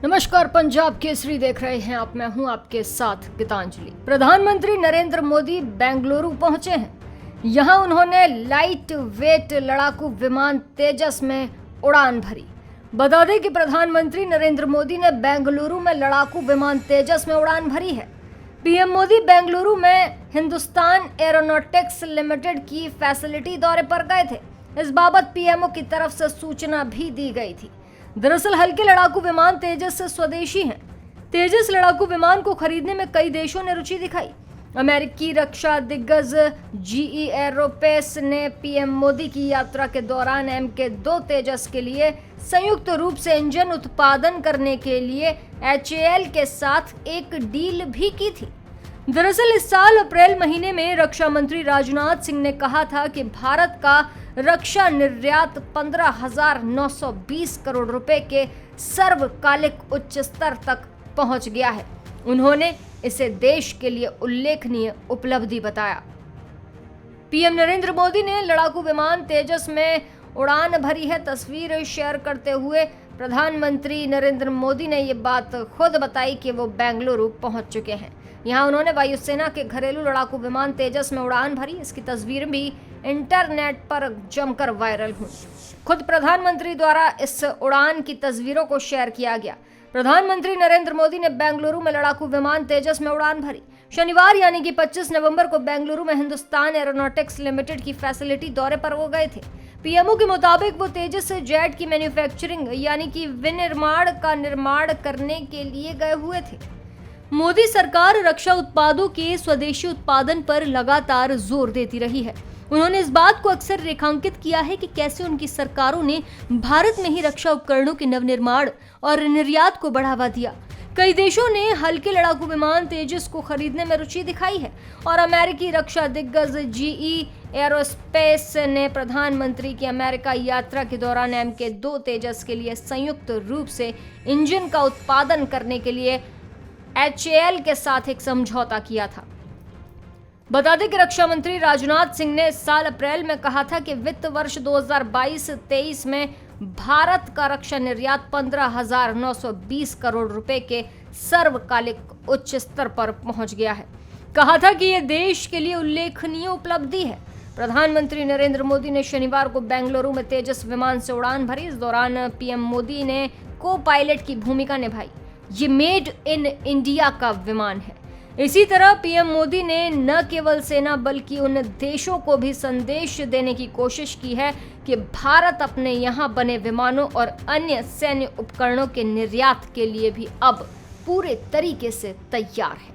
नमस्कार, पंजाब केसरी देख रहे हैं आप। मैं हूं आपके साथ गीतांजलि। प्रधानमंत्री नरेंद्र मोदी बेंगलुरु पहुंचे हैं। यहां उन्होंने लाइट वेट लड़ाकू विमान तेजस में उड़ान भरी। बता दें कि प्रधानमंत्री नरेंद्र मोदी ने बेंगलुरु में लड़ाकू विमान तेजस में उड़ान भरी है। पीएम मोदी बेंगलुरु में हिंदुस्तान एरोनॉटिक्स लिमिटेड की फैसिलिटी दौरे पर गए थे। इस बाबत पीएमओ की तरफ से सूचना भी दी गई थी। दरअसल हल्के लड़ाकू विमान तेजस से स्वदेशी हैं। तेजस लड़ाकू विमान को खरीदने में कई देशों ने रुचि दिखाई। अमेरिकी रक्षा दिग्गज जीई एरोस्पेस ने पीएम मोदी की यात्रा के दौरान MK2 तेजस के लिए संयुक्त रूप से इंजन उत्पादन करने के लिए HAL के साथ एक डील भी की थी। दरअसल इस साल अप्रैल महीने में रक्षा मंत्री राजनाथ सिंह ने कहा था कि भारत का रक्षा निर्यात 15,920 करोड़ रुपए के सर्वकालिक उच्च स्तर तक पहुंच गया है। उन्होंने इसे देश के लिए उल्लेखनीय उपलब्धि बताया। पीएम नरेंद्र मोदी ने लड़ाकू विमान तेजस में उड़ान भरी है। तस्वीर शेयर करते हुए प्रधानमंत्री नरेंद्र मोदी ने ये बात खुद बताई कि वो बेंगलुरु पहुंच चुके हैं। यहाँ उन्होंने वायुसेना के घरेलू लड़ाकू विमान तेजस में उड़ान भरी। इसकी तस्वीरें भी इंटरनेट पर जमकर वायरल हुई। खुद प्रधानमंत्री द्वारा इस उड़ान की तस्वीरों को शेयर किया गया। प्रधानमंत्री नरेंद्र मोदी ने बेंगलुरु में लड़ाकू विमान तेजस में उड़ान भरी। शनिवार यानी कि 25 नवंबर को बेंगलुरु में हिंदुस्तान एरोनॉटिक्स लिमिटेड की फैसिलिटी दौरे पर वो गए थे। पीएमओ के मुताबिक वो तेजस जेट की मैन्युफैक्चरिंग यानी कि विनिर्माण का निर्माण करने के लिए गए हुए थे। मोदी सरकार रक्षा उत्पादों के स्वदेशी उत्पादन पर लगातार जोर देती रही है। उन्होंने इस बात को अक्सर रेखांकित किया है कि कैसे उनकी सरकारों ने भारत में ही रक्षा उपकरणों के नवनिर्माण और निर्यात को बढ़ावा दिया। कई देशों ने हल्के लड़ाकू विमान तेजस को खरीदने में रुचि दिखाई है और अमेरिकी रक्षा दिग्गज जीई एरोस्पेस ने प्रधानमंत्री की अमेरिका यात्रा के दौरान MK2 तेजस के लिए संयुक्त रूप से इंजन का उत्पादन करने के लिए HAL के साथ एक समझौता किया था। बता दें कि रक्षा मंत्री राजनाथ सिंह ने इस साल अप्रैल में कहा था कि वित्त वर्ष 2022-23 में भारत का रक्षा निर्यात 15,920 करोड़ रुपए के सर्वकालिक उच्च स्तर पर पहुंच गया है। कहा था कि यह देश के लिए उल्लेखनीय उपलब्धि है। प्रधानमंत्री नरेंद्र मोदी ने शनिवार को बेंगलुरु में तेजस विमान से उड़ान भरी। इस दौरान पीएम मोदी ने को पायलट की भूमिका निभाई। ये मेड इन इंडिया का विमान है। इसी तरह पीएम मोदी ने न केवल सेना बल्कि उन देशों को भी संदेश देने की कोशिश की है कि भारत अपने यहाँ बने विमानों और अन्य सैन्य उपकरणों के निर्यात के लिए भी अब पूरे तरीके से तैयार है।